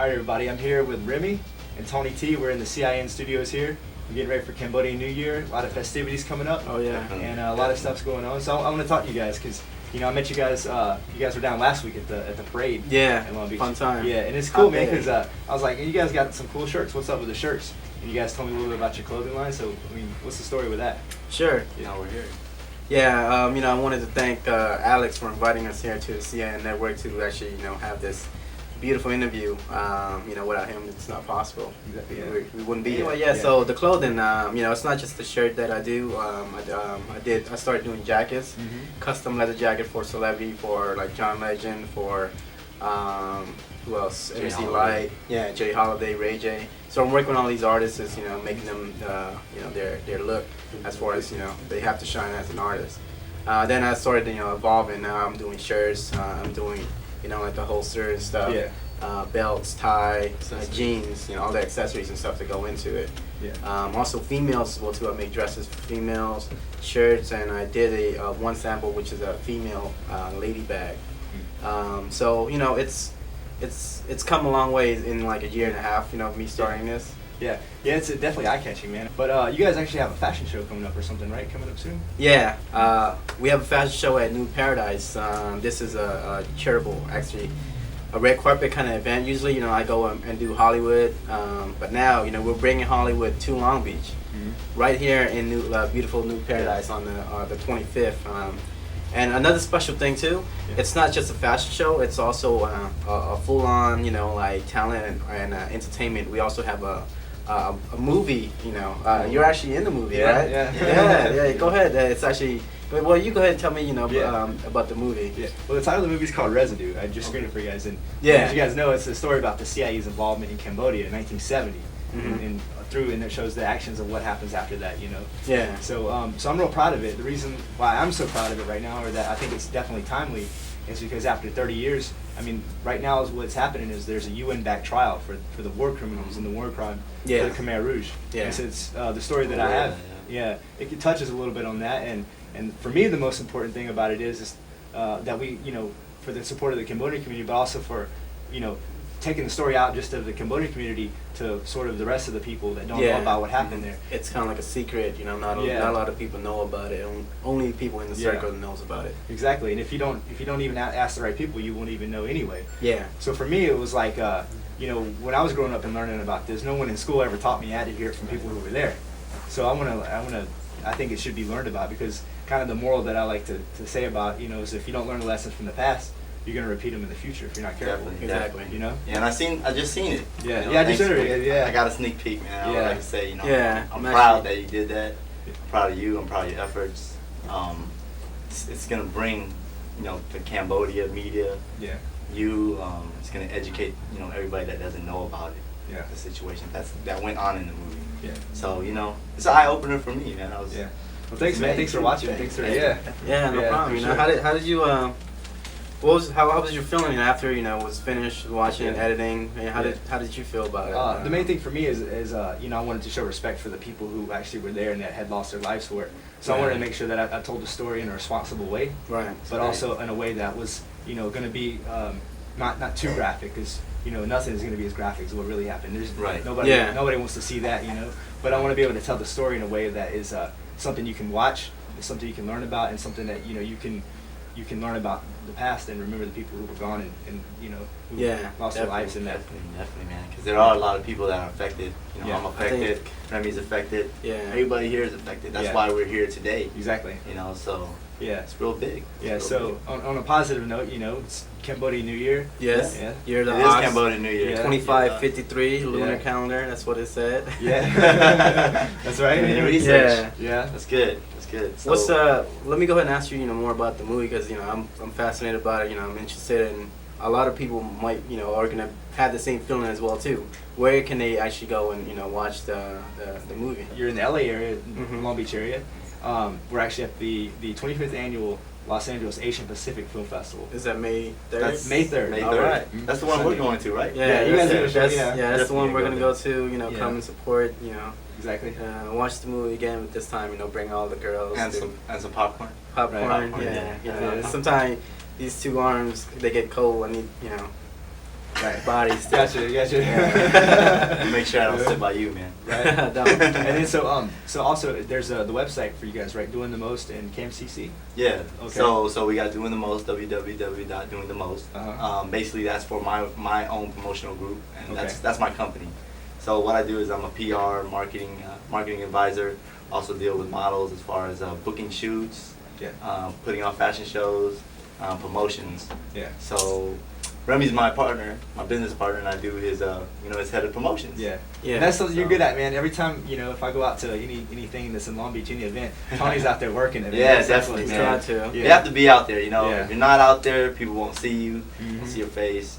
Alright everybody, I'm here with Remy and Toni Te. We're in the CIN studios here. We're getting ready for Cambodian New Year. A lot of festivities coming up. Oh yeah. And a lot of stuff's going on. So I want to talk to you guys because I met you guys. You guys were down last week at the parade. Yeah. In Long Beach. Fun time. Yeah, and it's cool, man. Because I was like, you guys got some cool shirts. What's up with the shirts? And you guys told me a little bit about your clothing line. So I mean, what's the story with that? Sure. We're here. Yeah. I wanted to thank Alex for inviting us here to the CIN Network to actually have this beautiful interview. Without him, it's not possible. Exactly. Yeah. We wouldn't be here. So the clothing, it's not just the shirt that I do. I started doing jackets, custom leather jacket for celebrity, for like John Legend, for who else? MC Light, Jay Holiday, Ray J. So I'm working with all these artists, making them, their look as far as they have to shine as an artist. Then I started, evolving. Now I'm doing shirts. I'm doing like the holster and stuff, belts, tie, jeans, all the accessories and stuff that go into it. Also females as well too. I make dresses for females, shirts, and I did a one sample which is a female lady bag. So it's come a long way in like a year and a half. Me starting this. Yeah, it's definitely eye-catching, man. But you guys actually have a fashion show coming up or something, right? Coming up soon? Yeah, we have a fashion show at New Paradise. This is a charitable, actually, a red carpet kind of event. Usually, I go and do Hollywood, but now, we're bringing Hollywood to Long Beach, right here in beautiful New Paradise on the 25th. And another special thing too, it's not just a fashion show, it's also a full-on, like talent and entertainment. We also have a movie, you're actually in the movie, right? Yeah. Go ahead. It's actually, well, you go ahead and tell me, about the movie. Yeah. Well, the title of the movie is called Residue. I just screened it for you guys, and as you guys know, it's a story about the CIA's involvement in Cambodia in 1970, and it shows the actions of what happens after that, Yeah. So, I'm real proud of it. The reason why I'm so proud of it right now, or that I think it's definitely timely, is because after 30 years, I mean, right now is what's happening is there's a UN-backed trial for the war criminals and the war crime for the Khmer Rouge. Yeah. And so it's the story that I have. Yeah, it touches a little bit on that, and for me the most important thing about it is that we, for the support of the Cambodian community, but also for, taking the story out just of the Cambodian community to sort of the rest of the people that don't know about what happened there. It's kind of like a secret, not a lot of people know about it. Only people in the circle knows about it. Exactly, and if you don't even ask the right people, you won't even know anyway. Yeah. So for me, it was like, when I was growing up and learning about this, no one in school ever taught me. I had to hear it from people who were there. So I think it should be learned about, because kind of the moral that I like to say about, is if you don't learn the lessons from the past, you're gonna repeat them in the future if you're not careful. Exactly. Yeah, and I just seen it. Yeah, I just showed it. Yeah. I got a sneak peek, man. I would like to say, I'm actually proud that you did that. I'm proud of you. I'm proud of your efforts. It's gonna bring, the Cambodia media. Yeah. It's gonna educate, everybody that doesn't know about it. Yeah. The situation that went on in the movie. Yeah. So it's an eye opener for me, man. Well, thanks, man. Thanks for watching. Thanks for no problem. Sure. How did you how was your feeling after was finished watching and editing? How did you feel about it? The main thing for me is I wanted to show respect for the people who actually were there and that had lost their lives for it. So I wanted to make sure that I told the story in a responsible way, but also in a way that was going to be not too graphic, because nothing is going to be as graphic as what really happened. There's nobody wants to see that, But I want to be able to tell the story in a way that is something you can watch, something you can learn about, and something that you can you can learn about the past and remember the people who were gone and you know, who lost their lives in that. Definitely, man. Because there are a lot of people that are affected. You know, Yeah. I'm affected. Remy's affected. Yeah. Everybody here is affected. That's Yeah. why we're here today. Exactly. You know, so Yeah. it's real big. Yeah. It's So real big. on a positive note, you know, it's Cambodia New Year. Yes. Yeah. Year of the It is ox. Cambodia New Year. Yeah. 2553 lunar Yeah. calendar. That's what it said. Yeah. That's right. Doing your research. Yeah. Yeah. That's good. That's good. So, What's let me go ahead and ask you, more about the movie because I'm fascinated about it. I'm interested in. A lot of people might are gonna have the same feeling as well too. Where can they actually go and watch the movie? You're in the LA area, Mhm. Long Beach area. We're actually at the 25th annual Los Angeles Asian Pacific Film Festival. Is that May 3rd? That's May 3rd. May All 3rd. right. That's the one we're Sunday. going to, right? Yeah, you guys are gonna show, that's, yeah. that's the one Definitely we're gonna go go to. Yeah. Come and support. Exactly. Watch the movie again. But this time, bring all the girls. And to some popcorn. popcorn. Right. Popcorn, Yeah. yeah. Sometimes these two arms they get cold. I need Right. bodies. To, Gotcha. Make sure I don't sit by you, man. Right. Don't. And then so also there's the website for you guys, right? Doing the Most and CamCC. Yeah. Okay. So we got Doing the Most, www.doingthemost. Uh-huh. Basically, that's for my own promotional group, and Okay. that's my company. So what I do is I'm a PR marketing advisor. Also deal with models as far as booking shoots, Yeah. putting on fashion shows, promotions. Yeah. So Remy's my partner, my business partner, and I do his his head of promotions. Yeah. Yeah. And that's something you're So- good at, man. Every time, if I go out to anything that's in Long Beach, any event, Tony's out there working. I mean, Yeah, that's definitely, what He's he's man. trying to. Yeah. You have to be out there, Yeah. If you're not out there, people won't see you, Mhm. won't see your face,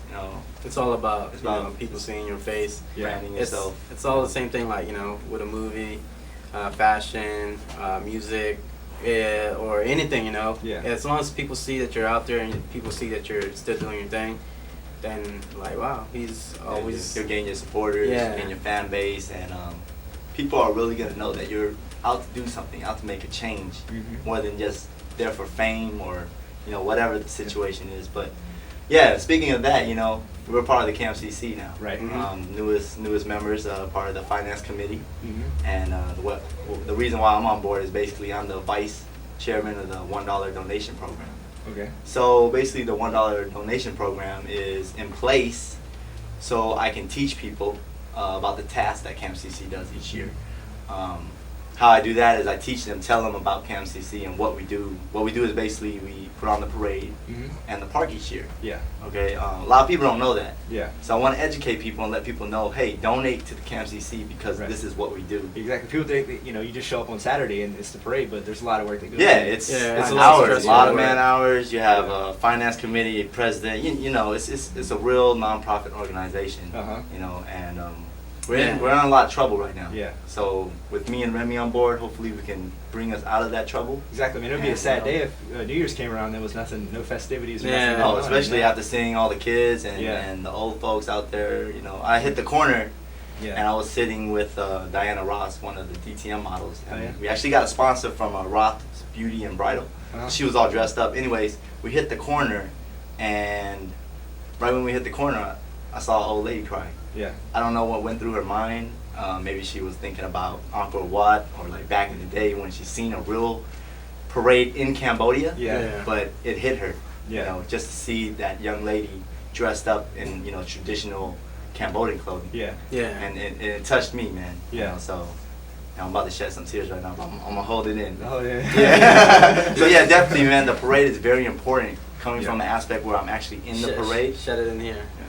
It's all about It's about- people seeing your face. Yeah. branding It's yourself. it's all the same thing, like with a movie, fashion, music, or anything. Yeah. As long as people see that you're out there and people see that you're still doing your thing, then like wow, he's always You're getting your supporters, Yeah. and your fan base, and people are really gonna know that you're out to do something, out to make a change, Mhm. more than just there for fame or whatever the situation is. But yeah, speaking of that, we're part of the CamCC now. Right. Mhm. Newest members, part of the finance committee, Mm-hmm. and the reason why I'm on board is basically I'm the vice chairman of the $1 donation program. Okay. So basically the $1 donation program is in place so I can teach people about the tasks that CamCC does each year. How I do that is I teach them, tell them about CamCC and what we do. What we do is basically we put on the parade Mm-hmm. and the park each year. Yeah. Okay, a lot of people don't know that. Yeah. So I want to educate people and let people know, hey, donate to the CamCC because Right. this is what we do. Exactly. People think that, you just show up on Saturday and it's the parade, but there's a lot of work that goes Yeah, in. it's Yeah, a a lot of hours, a stressful lot of work. man hours. You have a finance committee, president. It's a real nonprofit organization. Uh-huh. And Yeah. we're in a lot of trouble right now. Yeah. So with me and Remy on board, hopefully we can bring us out of that trouble. Exactly. I mean, it would be a And, sad day if New Year's came around and there was nothing, no festivities or Yeah. nothing. Oh, going on, especially yeah. after seeing all the kids and, Yeah. and the old folks out there. I hit the corner. Yeah. And I was sitting with Diana Ross, one of the DTM models. And Oh, yeah? we actually got a sponsor from Roth's Beauty and Bridal. Uh-huh. She was all dressed up. Anyways, we hit the corner, and right when we hit the corner, I saw an old lady crying. Yeah. I don't know what went through her mind. Maybe she was thinking about Angkor Wat or like back in the day when she seen a real parade in Cambodia. Yeah. Yeah. But it hit her. Yeah. Just to see that young lady dressed up in traditional Cambodian clothing. Yeah. Yeah. And it touched me, man. Yeah. So I'm about to shed some tears right now, but I'm gonna hold it in. Oh, yeah. Yeah. So yeah, definitely, man. The parade is very important. Coming Yeah. from the aspect where I'm actually in the parade. Shut it in here.